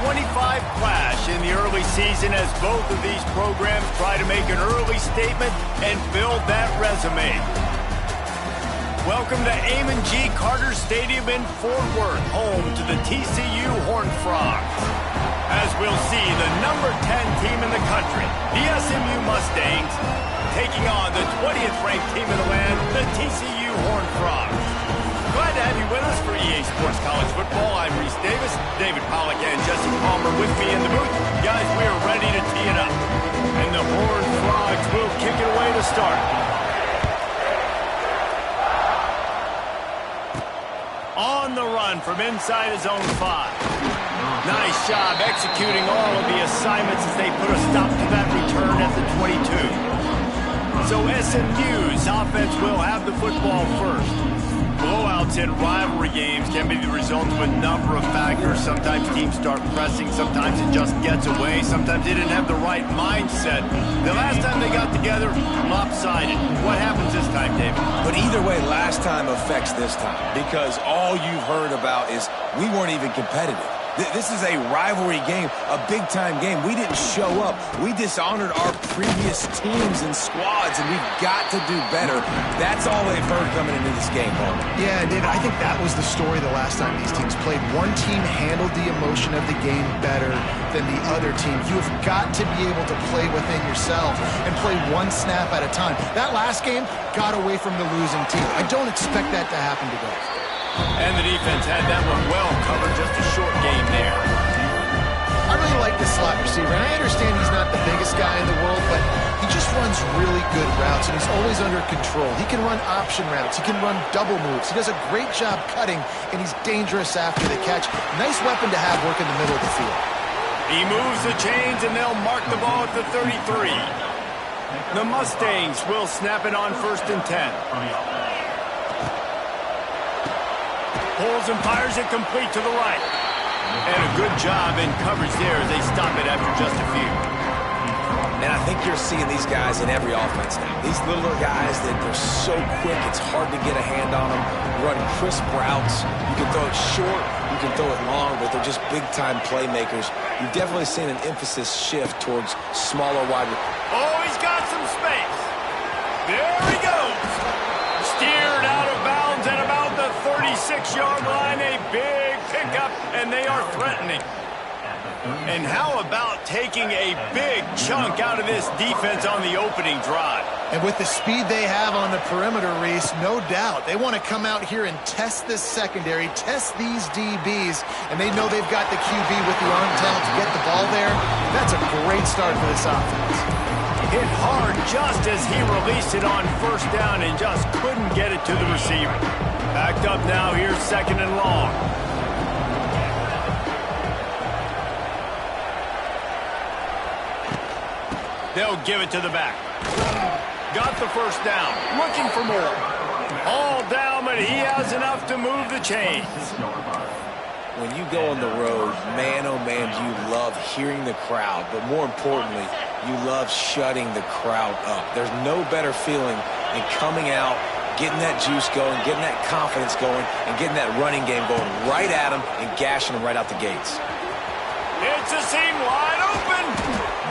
25 clash in the early season as both of these programs try to make an early statement and build that resume. Welcome to Amon G. Carter Stadium in Fort Worth, home to the TCU Horned Frogs. As we'll see, the number 10 team in the country, the SMU Mustangs, taking on the 20th ranked team in the land, the TCU Horned Frogs. Glad to have you with us for EA Sports College Football. I'm Reese Davis, David Pollack, and Jesse Palmer with me in the booth. Guys, we are ready to tee it up. And the Horned Frogs will kick it away to start. On the run from inside his own 5. Nice job executing all of the assignments as they put a stop to that return at the 22. So SMU's offense will have the football first. Blowouts in rivalry games can be the result of a number of factors. Sometimes teams start pressing, sometimes it just gets away, sometimes they didn't have the right mindset. The last time they got together, lopsided. What happens this time, David? But either way, last time affects this time, because all you've heard about is we weren't even competitive. This is a rivalry game, a big-time game. We didn't show up. We dishonored our previous teams and squads, and we've got to do better. That's all they've heard coming into this game, Palmer. Yeah, David, I think that was the story the last time these teams played. One team handled the emotion of the game better than the other team. You have got to be able to play within yourself and play one snap at a time. That last game got away from the losing team. I don't expect that to happen today. And the defense had that one well covered, just a short game there. I really like this slot receiver, and I understand he's not the biggest guy in the world, but he just runs really good routes, and he's always under control. He can run option routes. He can run double moves. He does a great job cutting, and he's dangerous after the catch. Nice weapon to have work in the middle of the field. He moves the chains, and they'll mark the ball at the 33. The Mustangs will snap it on 1st and 10. Pulls and fires it complete to the right. And a good job in coverage there as they stop it after just a few. And I think you're seeing these guys in every offense now. These littler guys that they're so quick, it's hard to get a hand on them. Run crisp routes. You can throw it short, you can throw it long, but they're just big-time playmakers. You've definitely seen an emphasis shift towards smaller wide. Oh, he's got some space. There he goes. Steered out of bounds at about the 36-yard line. A big pickup, and they are threatening. And how about taking a big chunk out of this defense on the opening drive? And with the speed they have on the perimeter, Reese, no doubt, they want to come out here and test this secondary, test these DBs, and they know they've got the QB with the arm talent to get the ball there. That's a great start for this offense. Hit hard just as he released it on 1st down and just couldn't get it to the receiver. Backed up now, here's 2nd and long. They'll give it to the back. Got the 1st down, looking for more. All down, but he has enough to move the chains. When you go on the road, man, oh man, do you love hearing the crowd, but more importantly, you love shutting the crowd up. There's no better feeling than coming out, getting that juice going, getting that confidence going, and getting that running game going right at them and gashing them right out the gates. It's a seam wide open.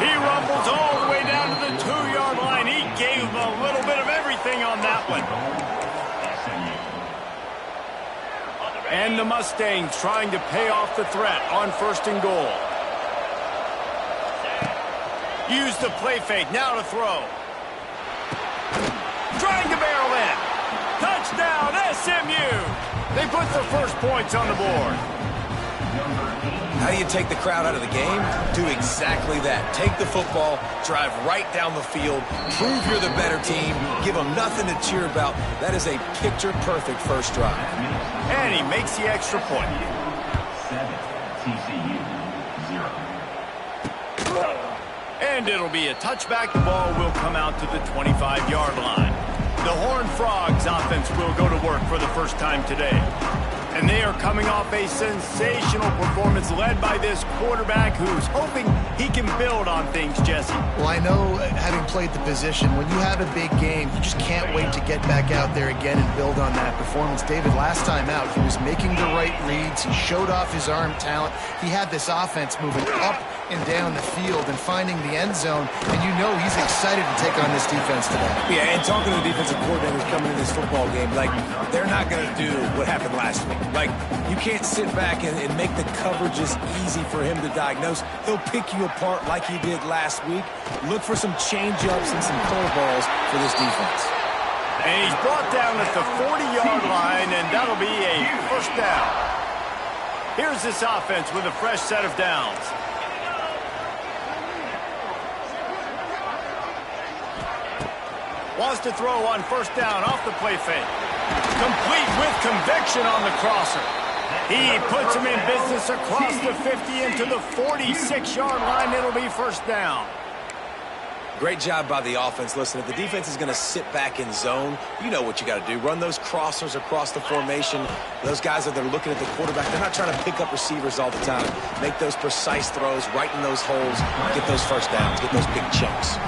He rumbles all the way down to the 2-yard line. He gave a little bit of everything on that one. And the Mustangs trying to pay off the threat on 1st and goal. Use the play fake, now to throw. Trying to barrel in. Touchdown, SMU. They put the first points on the board. How do you take the crowd out of the game? Do exactly that. Take the football, drive right down the field, prove you're the better team, give them nothing to cheer about. That is a picture-perfect first drive. And he makes the extra point. 7, TCU 0. And it'll be a touchback. The ball will come out to the 25-yard line. The Horned Frogs offense will go to work for the first time today. And they are coming off a sensational performance led by this quarterback who's hoping he can build on things, Jesse. Well, I know, having played the position, when you have a big game, you just can't wait to get back out there again and build on that performance. David, last time out, he was making the right reads. He showed off his arm talent. He had this offense moving up and down the field and finding the end zone, and you know he's excited to take on this defense today. Yeah, and talking to the defensive coordinators coming in this football game, like, they're not going to do what happened last week. Like, you can't sit back and make the coverages easy for him to diagnose. He'll pick you apart like he did last week. Look for some change-ups and some curveballs for this defense. And he's brought down at the 40-yard line, and that'll be a first down. Here's this offense with a fresh set of downs. Wants to throw on first down off the play fake. Complete with conviction on the crosser. He puts him in business across the 50 into the 46-yard line. It'll be first down. Great job by the offense. Listen, if the defense is going to sit back in zone, you know what you got to do. Run those crossers across the formation. Those guys that are looking at the quarterback, they're not trying to pick up receivers all the time. Make those precise throws, right in those holes, get those first downs, get those big chunks.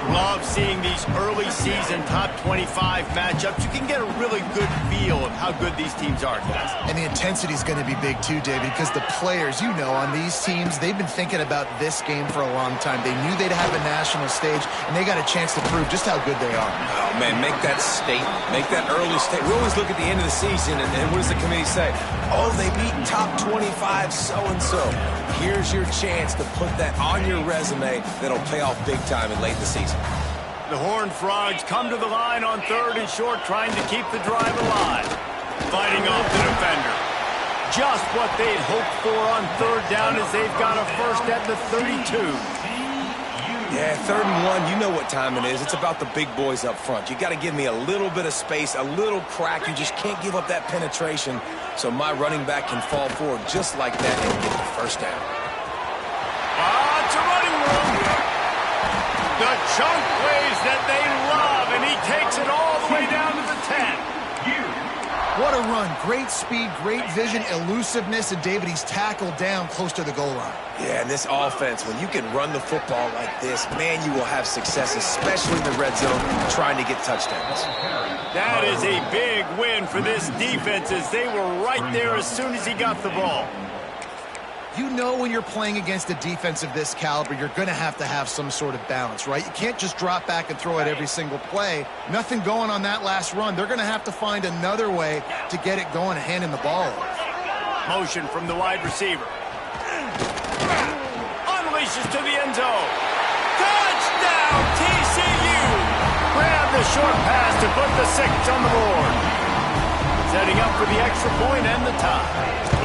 Love seeing these early season top 25 matchups. You can get a really good feel of how good these teams are, guys. And the intensity is going to be big too, David, because the players, you know, on these teams, they've been thinking about this game for a long time. They knew they'd have a national stage, and they got a chance to prove just how good they are. Oh, man, make that statement. Make that early statement. We always look at the end of the season, and what does the committee say? Oh, they beat top 25 so-and-so. Here's your chance to put that on your resume that'll pay off big time in late in the season. The Horned Frogs come to the line on 3rd and short, trying to keep the drive alive. Fighting off the defender. Just what they'd hoped for on 3rd down as they've got a first at the 32. Yeah, 3rd and 1, you know what time it is. It's about the big boys up front. You got to give me a little bit of space, a little crack. You just can't give up that penetration so my running back can fall forward just like that and get the first down. It's a running room. The chunk plays that they love, and he takes it all the way down to the 10. What a run. Great speed, great vision, elusiveness, and David, he's tackled down close to the goal line. Yeah, and this offense, when you can run the football like this, man, you will have success, especially in the red zone, trying to get touchdowns. That is a big win for this defense as they were right there as soon as he got the ball. You know when you're playing against a defense of this caliber, you're going to have some sort of balance, right? You can't just drop back and throw it every single play. Nothing going on that last run. They're going to have to find another way to get it going and handing the ball off. Motion from the wide receiver. Unleashes to the end zone. Touchdown, TCU! Grab the short pass to put the 6 on the board. Setting up for the extra point and the tie.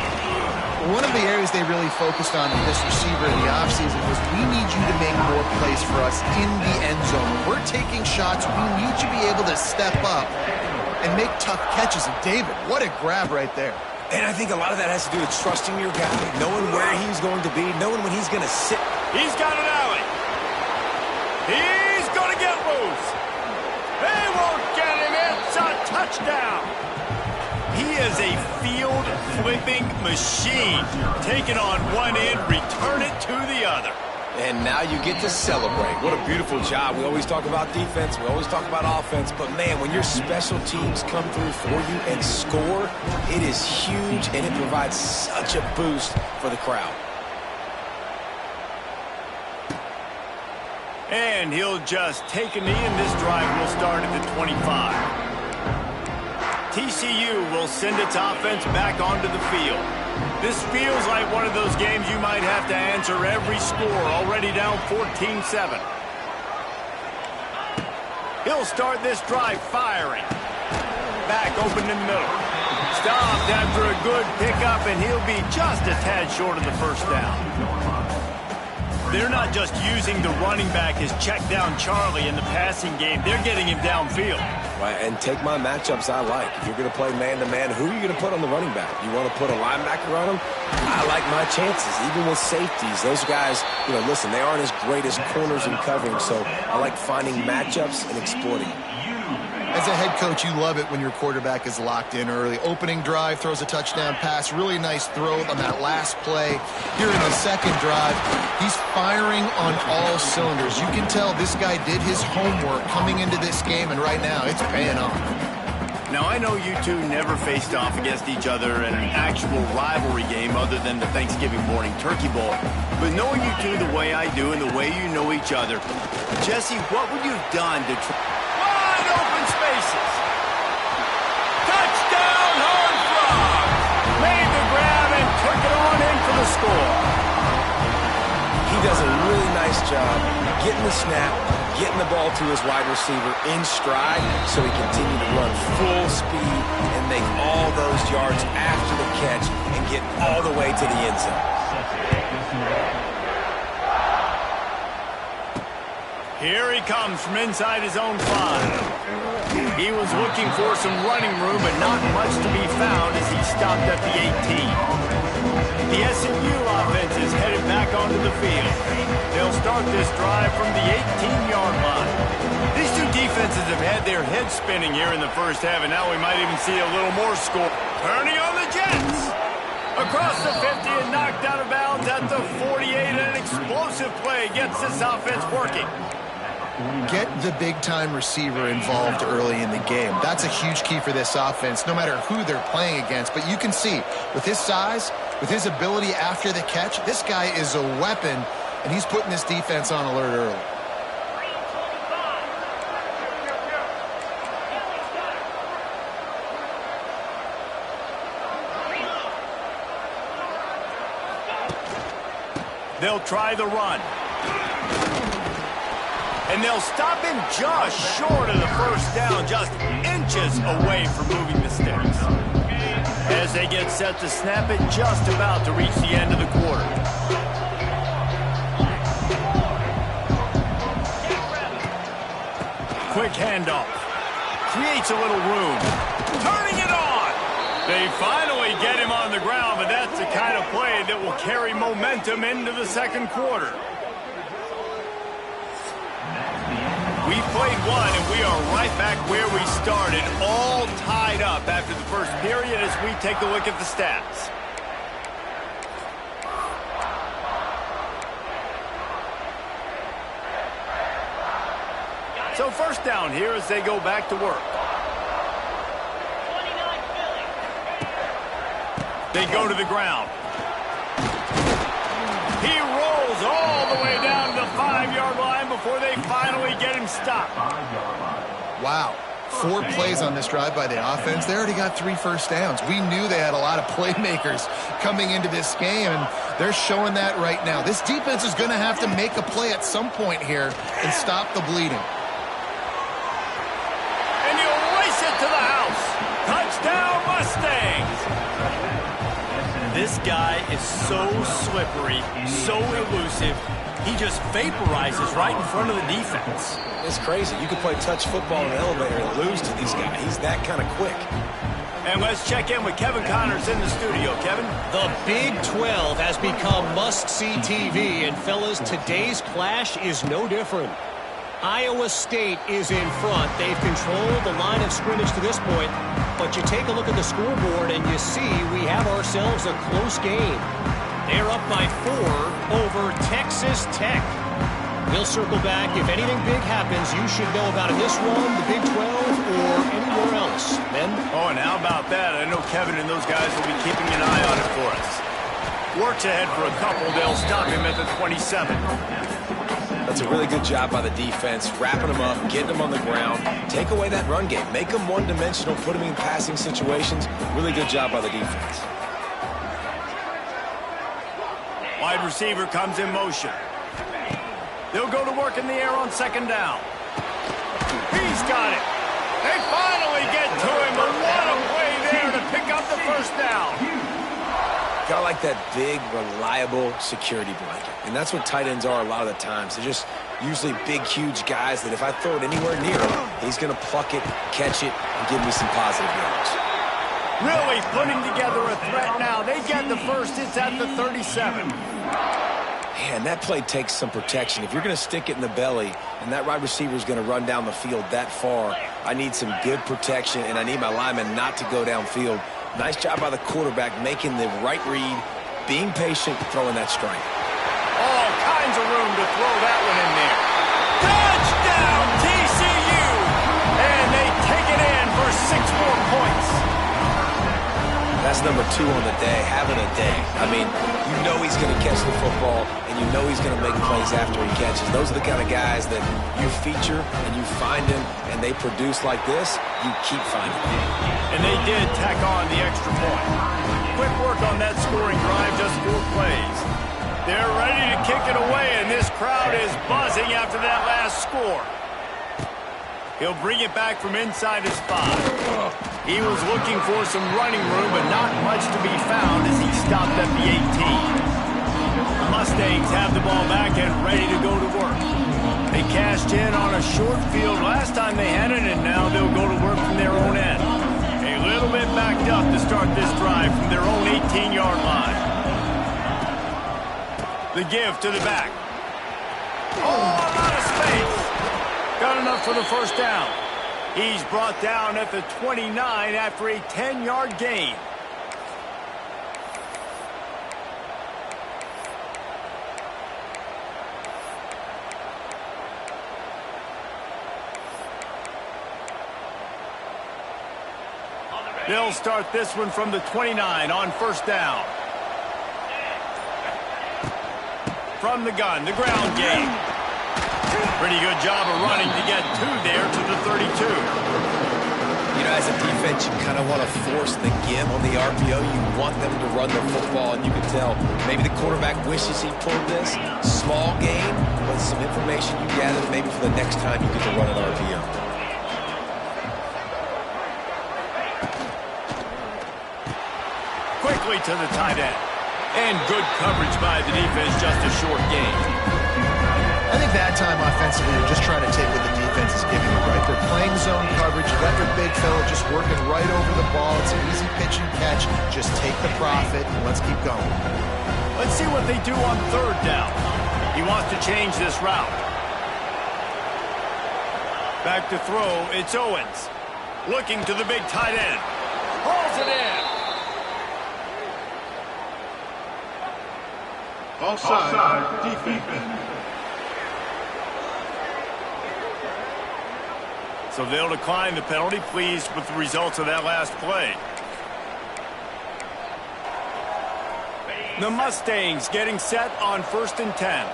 One of the areas they really focused on with this receiver in the offseason was we need you to make more plays for us in the end zone. When we're taking shots, we need you to be able to step up and make tough catches. And David, what a grab right there. And I think a lot of that has to do with trusting your guy, knowing where he's going to be, knowing when he's going to sit. He's got an alley. He's going to get loose. They won't get him. It's a touchdown. He is a field-flipping machine. Taking on one end, return it to the other. And now you get to celebrate. What a beautiful job. We always talk about defense. We always talk about offense. But, man, when your special teams come through for you and score, it is huge, and it provides such a boost for the crowd. And he'll just take a knee, and this drive will start at the 25. TCU will send its offense back onto the field. This feels like one of those games you might have to answer every score, already down 14-7. He'll start this drive firing. Back open in the middle. Stopped after a good pickup, and he'll be just a tad short of the first down. They're not just using the running back as check down Charlie in the passing game. They're getting him downfield. Right, and take my matchups I like. If you're going to play man-to-man, who are you going to put on the running back? You want to put a linebacker on him? I like my chances, even with safeties. Those guys, you know, listen, they aren't as great as corners and covering, so I like finding matchups and exploiting them. As a head coach, you love it when your quarterback is locked in early. Opening drive, throws a touchdown pass, really nice throw on that last play. Here in the second drive, he's firing on all cylinders. You can tell this guy did his homework coming into this game, and right now it's paying off. Now, I know you two never faced off against each other in an actual rivalry game other than the Thanksgiving morning turkey bowl. But knowing you two the way I do and the way you know each other, Jesse, what would you have done to wide open spaces? Touchdown, Horned Frog! Made the grab and took it on in for the score. He does a really nice job getting the snap, getting the ball to his wide receiver in stride so he continued to run full speed and make all those yards after the catch and get all the way to the end zone. Here he comes from inside his own 5. He was looking for some running room, but not much to be found as he stopped at the 18. The SMU offense is headed back onto the field. They'll start this drive from the 18-yard line. These two defenses have had their heads spinning here in the first half, and now we might even see a little more score. Turning on the Jets. Across the 50 and knocked out of bounds at the 48. An explosive play gets this offense working. Get the big-time receiver involved early in the game. That's a huge key for this offense, no matter who they're playing against. But you can see, with his size, with his ability after the catch, this guy is a weapon, and he's putting this defense on alert early. They'll try the run. And they'll stop him just short of the first down, just inches away from moving the sticks. As they get set to snap it, just about to reach the end of the quarter. Quick handoff. Creates a little room. Turning it on. They finally get him on the ground, but that's the kind of play that will carry momentum into the second quarter. We played one, and we are right back where we started, all tied up after the first period as we take a look at the stats. So first down here as they go back to work. They go to the ground. He rolls all the way down to the 5-yard line before they finally get him stopped. Wow. 4 plays on this drive by the offense. They already got 3 first downs. We knew they had a lot of playmakers coming into this game, and they're showing that right now. This defense is going to have to make a play at some point here and stop the bleeding. And you race it to the house. Touchdown, Mustangs. This guy is so slippery, so elusive. He just vaporizes right in front of the defense. It's crazy. You can play touch football in an elevator and lose to these guys. He's that kind of quick. And let's check in with Kevin Connors in the studio. Kevin? The Big 12 has become must-see TV, and fellas, today's clash is no different. Iowa State is in front. They've controlled the line of scrimmage to this point, but you take a look at the scoreboard and you see we have ourselves a close game. They're up by 4 over Texas Tech. We'll circle back. If anything big happens, you should know about it. This one, the Big 12, or anywhere else. Ben? Oh, and how about that? I know Kevin and those guys will be keeping an eye on it for us. Works ahead for a couple. They'll stop him at the 27. That's a really good job by the defense, wrapping them up, getting them on the ground. Take away that run game. Make them one-dimensional, put them in passing situations. Really good job by the defense. Wide receiver comes in motion. They'll go to work in the air on second down. He's got it. They finally get to him, but what a play there to pick up the first down. Got like that big, reliable security blanket. And that's what tight ends are a lot of the times. They're just usually big, huge guys that if I throw it anywhere near him, he's going to pluck it, catch it, and give me some positive yards. Really putting together a threat now. They get the first. It's at the 37. Man, that play takes some protection. If you're going to stick it in the belly and that wide receiver is going to run down the field that far, I need some good protection, and I need my lineman not to go downfield. Nice job by the quarterback making the right read, being patient, throwing that strike. All kinds of room to throw that one in there. Touchdown, TCU! And they take it in for 6 more points. That's number 2 on the day, having a day. I mean, you know he's going to catch the football, and you know he's going to make plays after he catches. Those are the kind of guys that you feature, and you find them, and they produce like this, you keep finding them. And they did tack on the extra point. Quick work on that scoring drive, just 4 plays. They're ready to kick it away, and this crowd is buzzing after that last score. He'll bring it back from inside his 5. He was looking for some running room, but not much to be found as he stopped at the 18. The Mustangs have the ball back and ready to go to work. They cashed in on a short field last time they had it, and now they'll go to work from their own end. A little bit backed up to start this drive from their own 18-yard line. The give to the back. Oh, a lot of space. Got enough for the first down. He's brought down at the 29 after a 10-yard gain. They'll start this one from the 29 on first down. From the gun, the ground game. Pretty good job of running to get 2 there to the 32. You know, as a defense, you kind of want to force the give on the RPO. You want them to run the football, and you can tell maybe the quarterback wishes he pulled this. Small game, but some information you gather maybe for the next time you get to run an RPO. Quickly to the tight end. And good coverage by the defense, just a short gain. I think that time offensively, they're just trying to take what the defense is giving them, right? They're playing zone coverage. You got their big fella just working right over the ball. It's an easy pitch and catch. Just take the profit and let's keep going. Let's see what they do on third down. He wants to change this route. Back to throw, it's Owens. Looking to the big tight end. Hauls it in. Offside, defense. So they'll decline the penalty, pleased with the results of that last play. The Mustangs getting set on 1st and 10.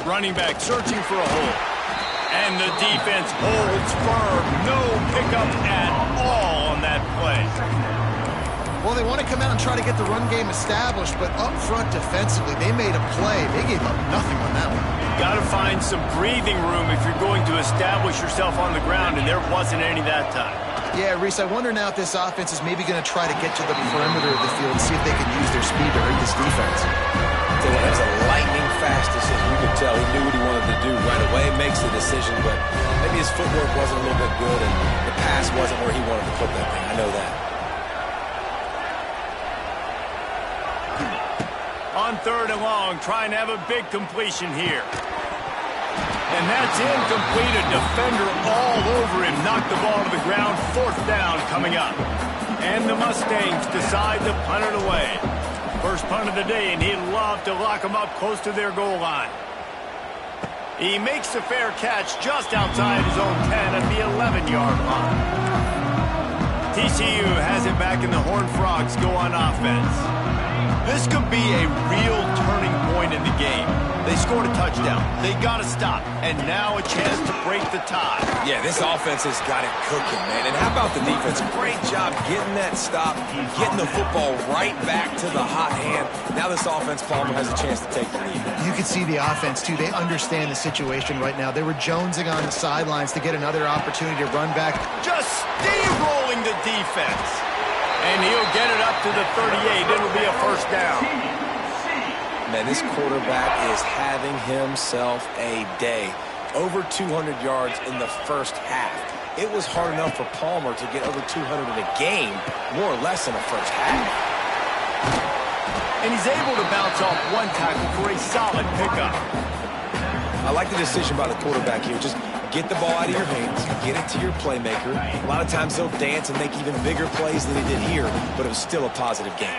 Running back searching for a hole. And the defense holds firm. No pickup at all on that play. Well, they want to come out and try to get the run game established, but up front defensively, they made a play. They gave up nothing on that one. Got to find some breathing room if you're going to establish yourself on the ground, and there wasn't any that time. Yeah, Reese, I wonder now if this offense is maybe going to try to get to the perimeter of the field and see if they can use their speed to hurt this defense. That was a lightning-fast decision. You could tell he knew what he wanted to do right away. Makes the decision, but maybe his footwork wasn't a little bit good, and the pass wasn't where he wanted to put that thing. I know that. On 3rd and long, trying to have a big completion here. And that's incomplete. A defender all over him. Knocked the ball to the ground. 4th down coming up. And the Mustangs decide to punt it away. First punt of the day, and he'd love to lock them up close to their goal line. He makes a fair catch just outside his own 10 at the 11-yard line. TCU has it back, and the Horned Frogs go on offense. This could be a real turning point in the game. They scored a touchdown. They got to stop. And now a chance to break the tie. Yeah, this offense has got it cooking, man. And how about the defense? Great job getting that stop, getting the football right back to the hot hand. Now this offense, Palmer, has a chance to take the lead. You can see the offense, too. They understand the situation right now. They were jonesing on the sidelines to get another opportunity to run back. Just steamrolling the defense. And he'll get it up to the 38. It'll be a first down. Man, this quarterback is having himself a day. Over 200 yards in the first half. it was hard enough for Palmer to get over 200 in a game, more or less in the first half. And he's able to bounce off one tackle for a solid pickup. I like the decision by the quarterback here. Just get the ball out of your hands, get it to your playmaker. A lot of times he'll dance and make even bigger plays than he did here, but it was still a positive game.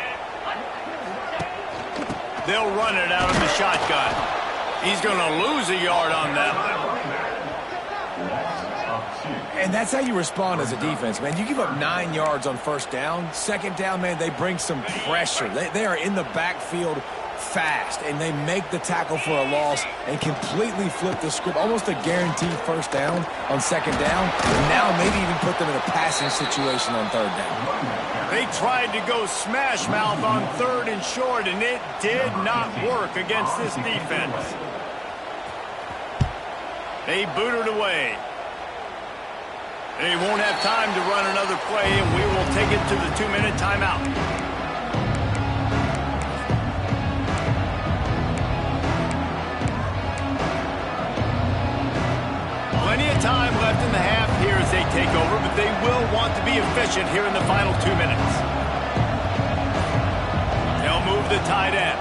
They'll run it out of the shotgun. He's going to lose a yard on that one. And that's how you respond as a defense, man. You give up 9 yards on first down. Second down, man, they bring some pressure. They are in the backfield fast, and they make the tackle for a loss and completely flip the script. Almost a guaranteed first down on second down. And now maybe even put them in a passing situation on third down. They tried to go smash mouth on third and short, and it did not work against this defense. They boot it away. They won't have time to run another play, and we will take it to the 2-minute timeout. Plenty of time left in the half here as they take over, but they will want to be efficient here in the final 2 minutes. They'll move the tight end.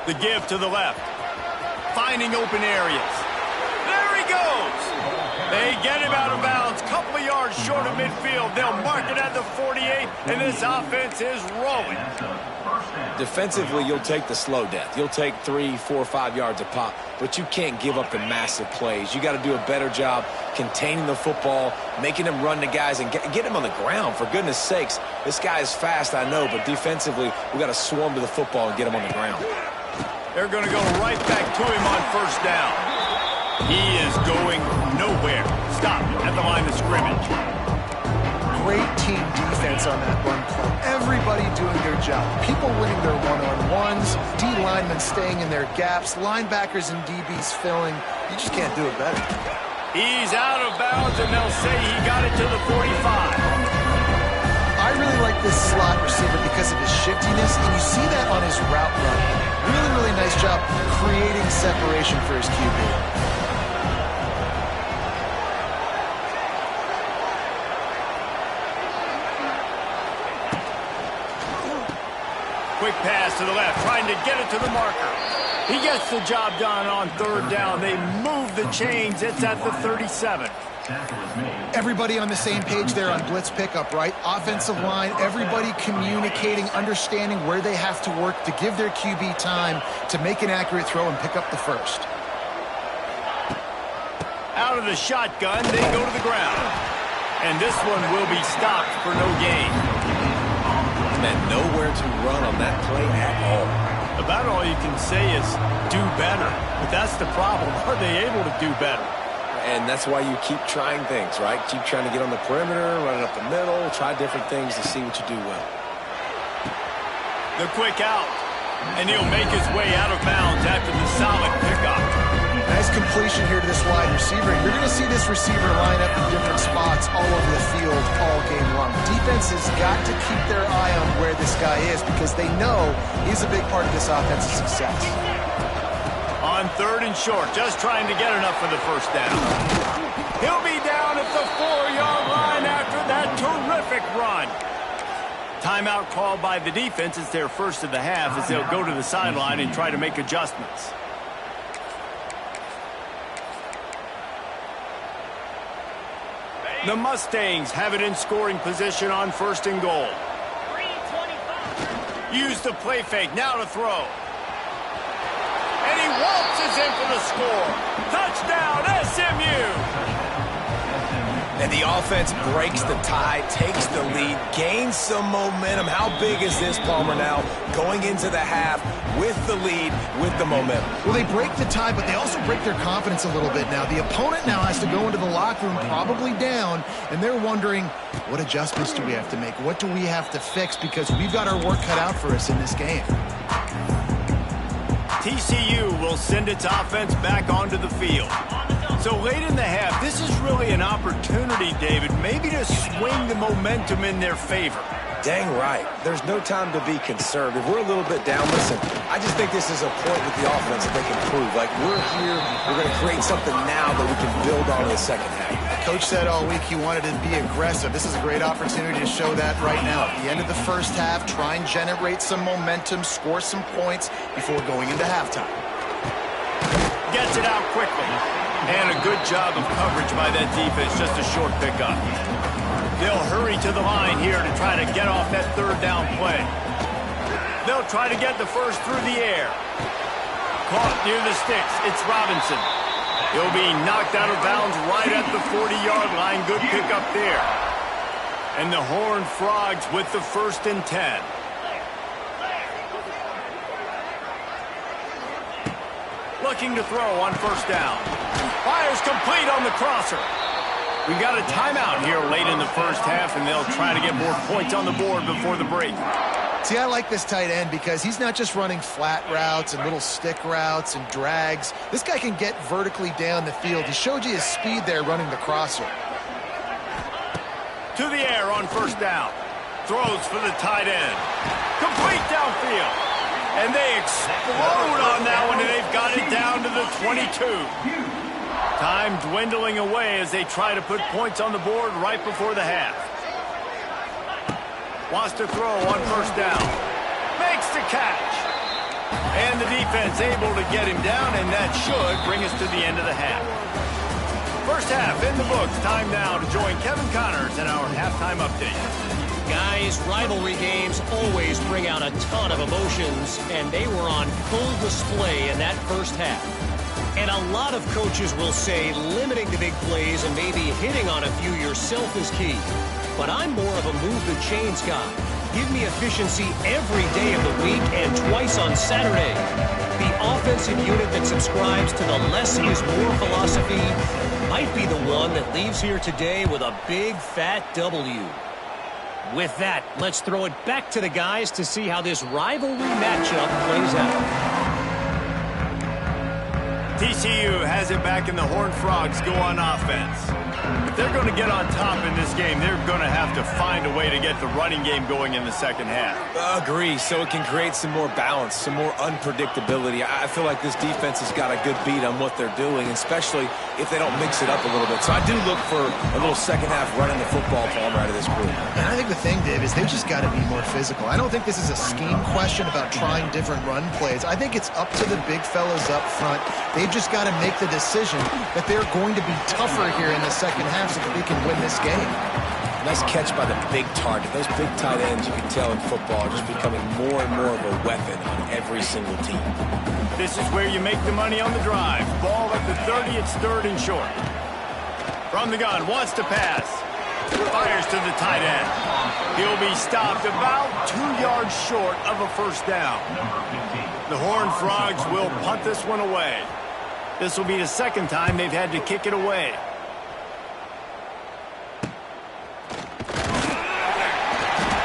The give to the left. Finding open areas. There he goes. They get him out of bounds. Couple of yards short of midfield. They'll mark it at the 48, and this offense is rolling. Defensively, you'll take the slow death. You'll take 3, 4, 5 yards a pop, but you can't give up the massive plays. You got to do a better job containing the football, making them run the guys, and get him on the ground. For goodness sakes, this guy is fast, I know, but defensively, we got to swarm to the football and get him on the ground. They're going to go right back to him on first down. He is going nowhere. Stop at the line of scrimmage. Great team defense on that run play. Everybody doing their job. People winning their one-on-ones, D linemen staying in their gaps, linebackers and DBs filling. You just can't do it better. He's out of bounds, and they'll say he got it to the 45. I really like this slot receiver because of his shiftiness, and you see that on his route run. Really, really nice job creating separation for his QB. Quick pass to the left, trying to get it to the marker. He gets the job done on third down. They move the chains. It's at the 37. Everybody on the same page there on blitz pickup, right? Offensive line, everybody communicating, understanding where they have to work to give their QB time to make an accurate throw and pick up the first. Out of the shotgun, they go to the ground. And this one will be stopped for no gain. Man, nowhere to run on that play at all. About all you can say is do better. But that's the problem. Are they able to do better? And that's why you keep trying things, right? Keep trying to get on the perimeter, run it up the middle, try different things to see what you do well. The quick out. And he'll make his way out of bounds after the solid pickup. Nice completion here to this wide receiver. You're going to see this receiver line up in different spots all over the field all game long. Defense has got to keep their eye on where this guy is because they know he's a big part of this offense's success. On third and short, just trying to get enough for the first down. He'll be down at the 4-yard line after that terrific run. Timeout called by the defense. It's their first of the half as they'll go to the sideline and try to make adjustments. The Mustangs have it in scoring position on first and goal. Use the play fake, now to throw. And he waltzes in for the score. Touchdown, SMU! And the offense breaks the tie, takes the lead, gains some momentum. How big is this, Palmer, now? Going into the half with the lead, with the momentum. Well, they break the tie, but they also break their confidence a little bit now. The opponent now has to go into the locker room probably down, and they're wondering, what adjustments do we have to make? What do we have to fix? Because we've got our work cut out for us in this game. TCU will send its offense back onto the field. So late in the half, this is really an opportunity, David, maybe to swing the momentum in their favor. Dang right. There's no time to be conservative. We're a little bit down. Listen, I just think this is a point with the offense that they can prove. Like, we're here, we're going to create something now that we can build on in the second half. Coach said all week he wanted to be aggressive. This is a great opportunity to show that right now. At the end of the first half, try and generate some momentum, score some points before going into halftime. Gets it out quickly. And a good job of coverage by that defense. Just a short pickup. They'll hurry to the line here to try to get off that third down play. They'll try to get the first through the air. Caught near the sticks. It's Robinson. He'll be knocked out of bounds right at the 40-yard line. Good pickup there. And the Horned Frogs with the 1st and 10. Looking to throw on 1st down. Fires complete on the crosser. We've got a timeout here late in the first half, and they'll try to get more points on the board before the break. See, I like this tight end because he's not just running flat routes and little stick routes and drags. This guy can get vertically down the field. He showed you his speed there running the crosser. To the air on 1st down. Throws for the tight end. Complete downfield. And they explode on that one, and they've got it down to the 22. Time dwindling away as they try to put points on the board right before the half. Wants to throw on 1st down. Makes the catch. And the defense able to get him down, and that should bring us to the end of the half. First half in the books. Time now to join Kevin Connors in our halftime update. Guys, rivalry games always bring out a ton of emotions, and they were on full display in that first half. And a lot of coaches will say limiting the big plays and maybe hitting on a few yourself is key. But I'm more of a move the chains guy. Give me efficiency every day of the week and twice on Saturday. The offensive unit that subscribes to the less is more philosophy might be the one that leaves here today with a big fat W. With that, let's throw it back to the guys to see how this rivalry matchup plays out. TCU has it back, and the Horned Frogs go on offense. If they're going to get on top in this game, they're going to have to find a way to get the running game going in the second half. Agree, so it can create some more balance, some more unpredictability. I feel like this defense has got a good beat on what they're doing, especially if they don't mix it up a little bit. So I do look for a little second half running the football palm out of this group. And I think the thing, Dave, is they've just got to be more physical. I don't think this is a scheme question about trying different run plays. I think it's up to the big fellas up front. They've just got to make the decision that they're going to be tougher here in the second half so that they can win this game. Nice catch by the big target. Those big tight ends, you can tell in football, are just becoming more and more of a weapon on every single team. This is where you make the money on the drive. Ball at the 30, it's 3rd and short. From the gun, wants to pass. Fires to the tight end. He'll be stopped about 2 yards short of a 1st down. The Horned Frogs will punt this one away. This will be the 2nd time they've had to kick it away.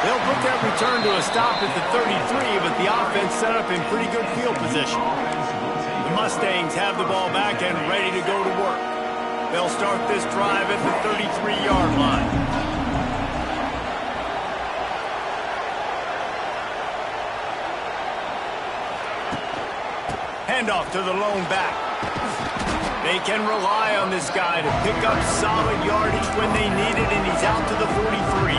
They'll put that return to a stop at the 33, but the offense set up in pretty good field position. The Mustangs have the ball back and ready to go to work. They'll start this drive at the 33-yard line. Handoff to the lone back. They can rely on this guy to pick up solid yardage when they need it, and he's out to the 43.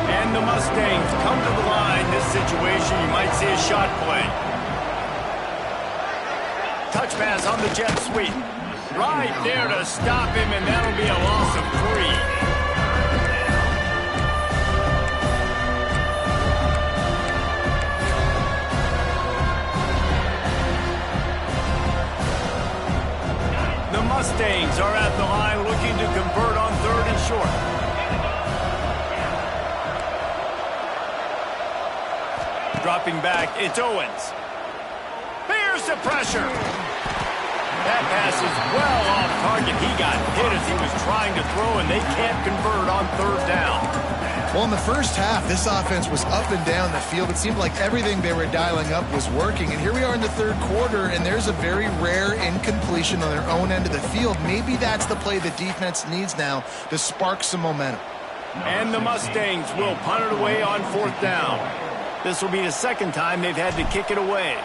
And the Mustangs come to the line. This situation, you might see a shot play. Touch pass on the jet sweep. Right there to stop him, and that'll be a loss of 3. The Mustangs are at the line looking to convert on 3rd and short. Dropping back, it's Owens. Bears the pressure. That pass is well off target. He got hit as he was trying to throw, and they can't convert on 3rd down. Well, in the first half, this offense was up and down the field. It seemed like everything they were dialing up was working. And here we are in the 3rd quarter, and there's a very rare incompletion on their own end of the field. Maybe that's the play the defense needs now to spark some momentum. And the Mustangs will punt it away on 4th down. This will be the second time they've had to kick it away.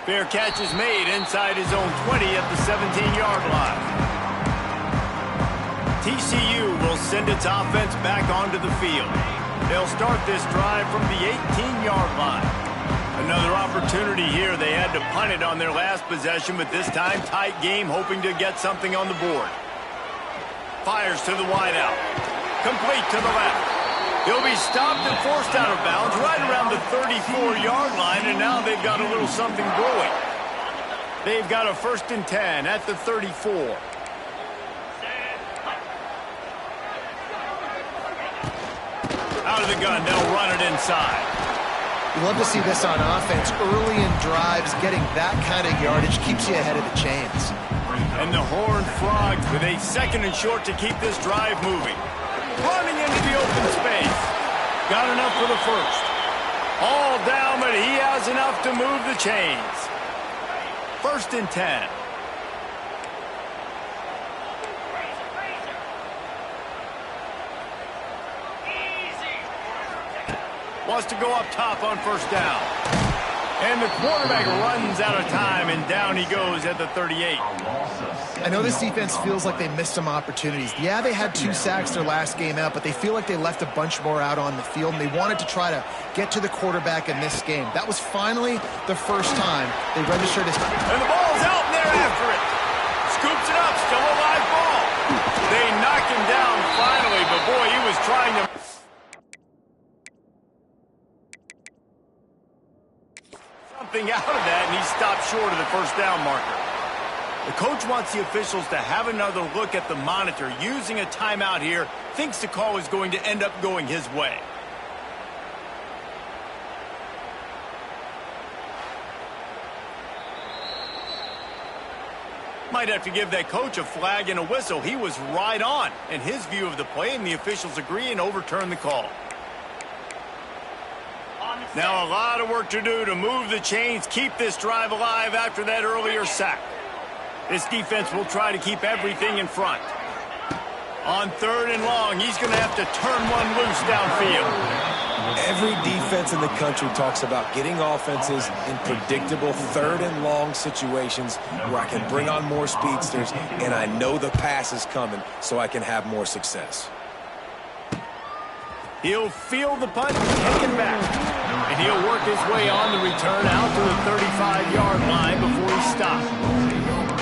Fair catch is made inside his own 20 at the 17-yard line. TCU will send its offense back onto the field. They'll start this drive from the 18-yard line. Another opportunity here. They had to punt it on their last possession, but this time tight game, hoping to get something on the board. Fires to the wideout. Complete to the left. He'll be stopped and forced out of bounds right around the 34-yard line, and now they've got a little something brewing. They've got a 1st and 10 at the 34. Out of the gun, they'll run it inside. You love to see this on offense. Early in drives, getting that kind of yardage keeps you ahead of the chains. And the Horned Frogs with a 2nd and short to keep this drive moving. Running into the open space. Got enough for the 1st. All down, but he has enough to move the chains. 1st and 10. Wants to go up top on 1st down. And the quarterback runs out of time, and down he goes at the 38. I know this defense feels like they missed some opportunities. Yeah, they had 2 sacks their last game out, but they feel like they left a bunch more out on the field, and they wanted to try to get to the quarterback in this game. That was finally the first time they registered his... And the ball's out, and they're after it. Scoops it up, still a live ball. They knock him down finally, but boy, he was trying to... something out of that, and he stopped short of the 1st down marker. The coach wants the officials to have another look at the monitor. Using a timeout here, thinks the call is going to end up going his way. Might have to give that coach a flag and a whistle. He was right on in his view of the play, and the officials agree and overturn the call. Now a lot of work to do to move the chains, keep this drive alive after that earlier sack. This defense will try to keep everything in front. On 3rd and long, he's going to have to turn one loose downfield. Every defense in the country talks about getting offenses in predictable 3rd and long situations where I can bring on more speedsters and I know the pass is coming so I can have more success. He'll field the punt and take it back. And he'll work his way on the return out to the 35-yard line before he stops.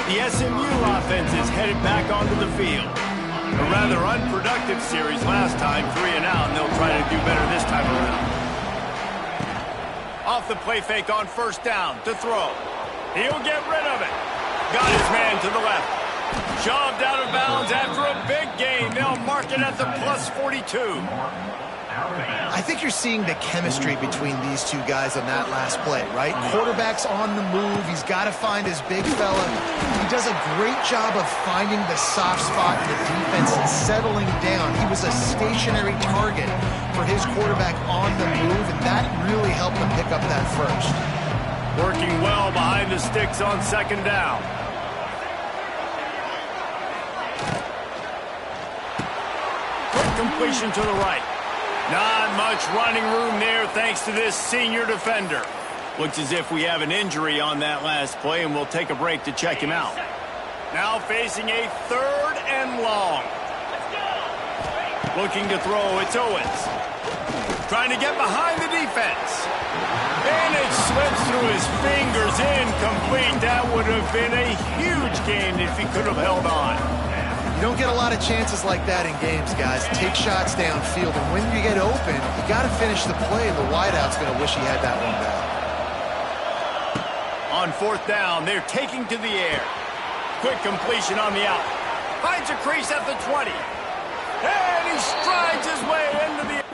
The SMU offense is headed back onto the field. A rather unproductive series last time, 3 and out, and they'll try to do better this time around. Off the play fake on 1st down to throw. He'll get rid of it. Got his man to the left. Shoved out of bounds after a big gain. They'll mark it at the plus 42. I think you're seeing the chemistry between these two guys on that last play, right? Quarterback's on the move. He's got to find his big fella. He does a great job of finding the soft spot in the defense and settling down. He was a stationary target for his quarterback on the move, and that really helped him pick up that 1st. Working well behind the sticks on 2nd down. Quick completion to the right. Not much running room there thanks to this senior defender. Looks as if we have an injury on that last play, and we'll take a break to check him out. Now facing a 3rd and long. Looking to throw, it's Owens. Trying to get behind the defense. And it slips through his fingers, incomplete. That would have been a huge gain if he could have held on. You don't get a lot of chances like that in games, guys. Take shots downfield, and when you get open, you got to finish the play, and the wideout's going to wish he had that one back. On 4th down, they're taking to the air. Quick completion on the out. Finds a crease at the 20. And he strides his way into the...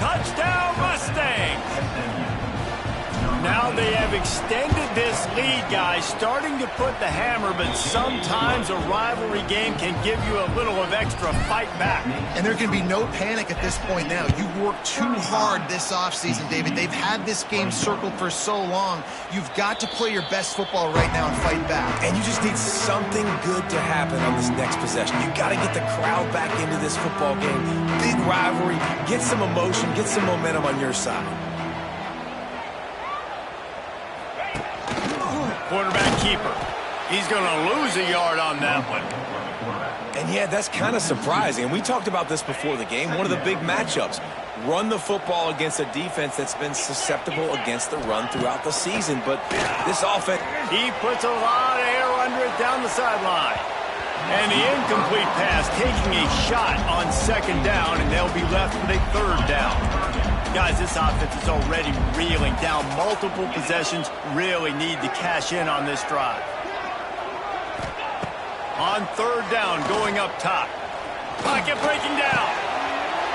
Touchdown Mustangs! Now they have extended this lead, guys, starting to put the hammer, but sometimes a rivalry game can give you a little of extra fight back. And there can be no panic at this point now. You've worked too hard this offseason, David. They've had this game circled for so long. You've got to play your best football right now and fight back. And you just need something good to happen on this next possession. You got to get the crowd back into this football game. Big rivalry. Get some emotion. Get some momentum on your side. Quarterback keeper. He's going to lose a yard on that one. And yeah, that's kind of surprising. And we talked about this before the game. One of the big matchups. Run the football against a defense that's been susceptible against the run throughout the season. But this offense... He puts a lot of air under it down the sideline. And the incomplete pass taking a shot on second down, and they'll be left with a third down. Guys, this offense is already reeling down multiple possessions. Really need to cash in on this drive. On third down, going up top. Pocket breaking down.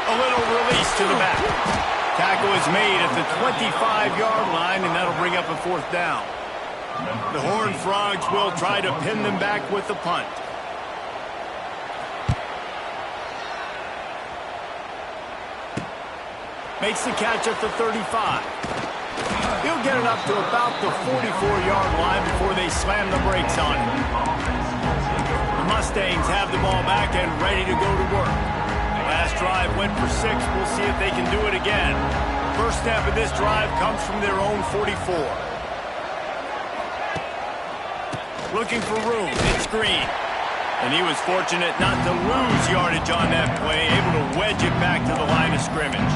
A little release to the back. Tackle is made at the 25-yard line, and that'll bring up a fourth down. The Horned Frogs will try to pin them back with the punt. Makes the catch at the 35. He'll get it up to about the 44-yard line before they slam the brakes on him. The Mustangs have the ball back and ready to go to work. Last drive went for 6. We'll see if they can do it again. First snap of this drive comes from their own 44. Looking for room. It's Green. And he was fortunate not to lose yardage on that play, able to wedge it back to the line of scrimmage.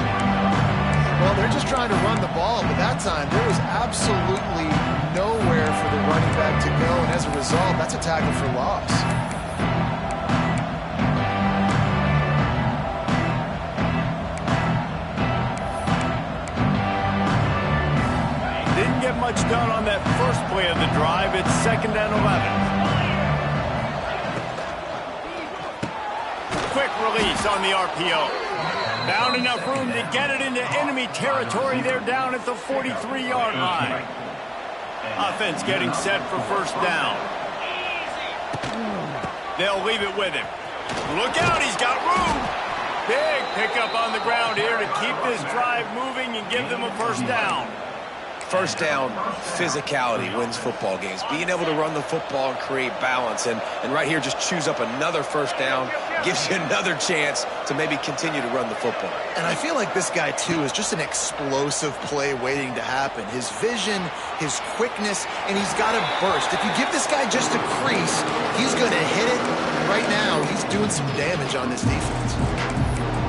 Well, they're just trying to run the ball, but that time there was absolutely nowhere for the running back to go, and as a result, that's a tackle for loss. Didn't get much done on that first play of the drive. It's 2nd and 11. Quick release on the RPO. Found enough room to get it into enemy territory. They're down at the 43-yard line. Offense getting set for first down. They'll leave it with him. Look out, he's got room. Big pickup on the ground here to keep this drive moving and give them a first down. First down, physicality wins football games. Being able to run the football and create balance. And right here, just choose up another first down. Gives you another chance to maybe continue to run the football. And I feel like this guy, too, is just an explosive play waiting to happen. His vision, his quickness, and he's got a burst. If you give this guy just a crease, he's going to hit it. Right now, he's doing some damage on this defense.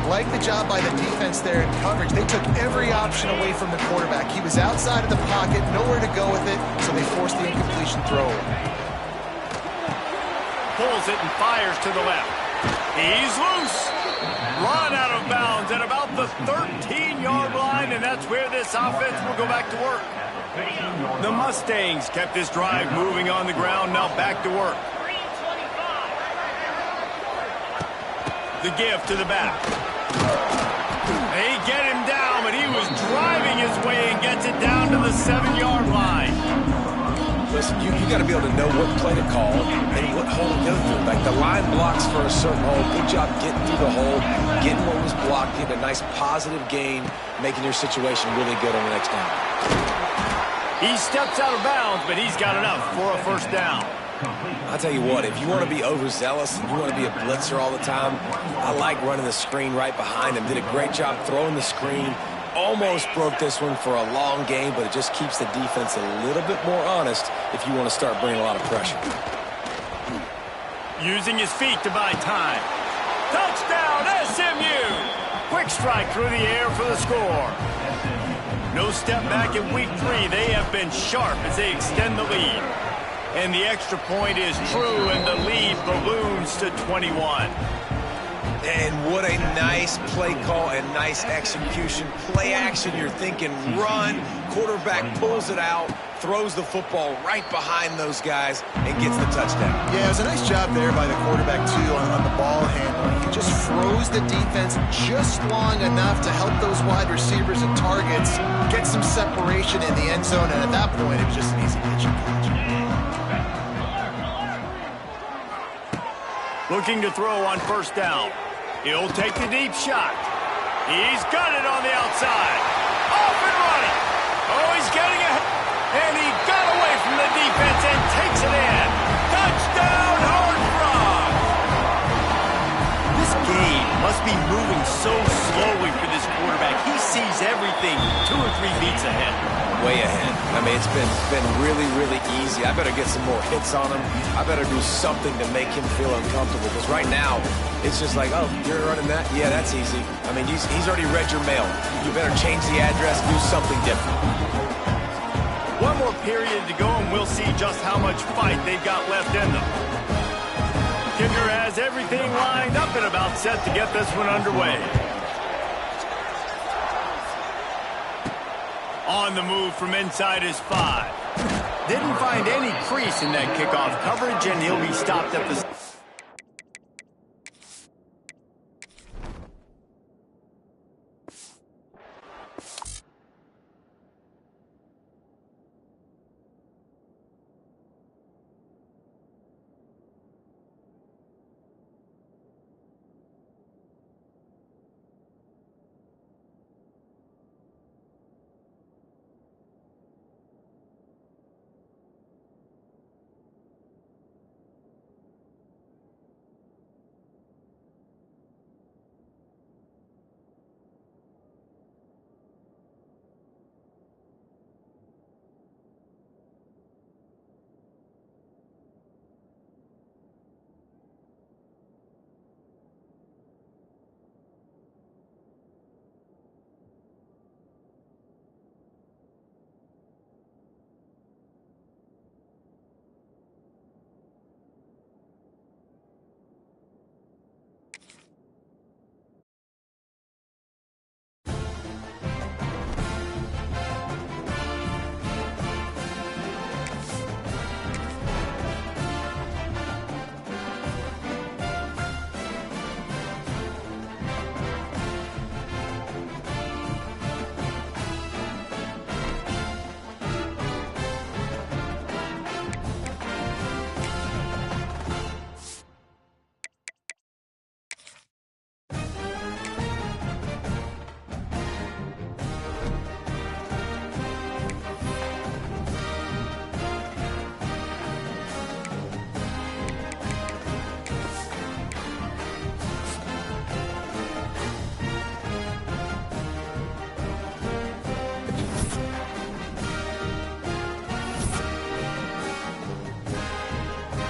Like the job by the defense there in coverage. They took every option away from the quarterback. He was outside of the pocket, nowhere to go with it, so they forced the incompletion throw. Pulls it and fires to the left. He's loose. Run out of bounds at about the 13-yard line, and that's where this offense will go back to work. The Mustangs kept this drive moving on the ground, now back to work. The give to the back. They get him down, but he was driving his way and gets it down to the 7-yard line. Listen, you got to be able to know what play to call and what hole to go through. Like the line blocks for a certain hole. Good job getting through the hole, getting what was blocked, getting a nice positive gain, making your situation really good on the next down. He steps out of bounds, but he's got enough for a first down. I'll tell you what, if you want to be overzealous and you want to be a blitzer all the time, I like running the screen right behind him. Did a great job throwing the screen. Almost broke this one for a long game, but it just keeps the defense a little bit more honest if you want to start bringing a lot of pressure. Using his feet to buy time. Touchdown, SMU! Quick strike through the air for the score. No step back in week 3. They have been sharp as they extend the lead. And the extra point is true, and the lead balloons to 21. And what a nice play call and nice execution. Play action, you're thinking run. Quarterback pulls it out, throws the football right behind those guys, and gets the touchdown. Yeah, it was a nice job there by the quarterback, too, on the ball handling. He just froze the defense just long enough to help those wide receivers and targets get some separation in the end zone, and at that point, it was just an easy pitch and catch. Looking to throw on first down. He'll take the deep shot. He's got it on the outside. Off and running. Oh, he's getting ahead. And he got away from the defense and takes it in. Touchdown, Horned Frogs. This game must be moving so slowly for this quarterback. He sees everything 2 or 3 beats ahead. Way ahead. I mean, it's been really, really easy. I better get some more hits on him. I better do something to make him feel uncomfortable. Because right now, it's just like, oh, you're running that? Yeah, that's easy. I mean, he's already read your mail. You better change the address, do something different. One more period to go, and we'll see just how much fight they've got left in them. Kicker has everything lined up and about set to get this one underway. On the move from inside his 5. Didn't find any crease in that kickoff coverage, and he'll be stopped at the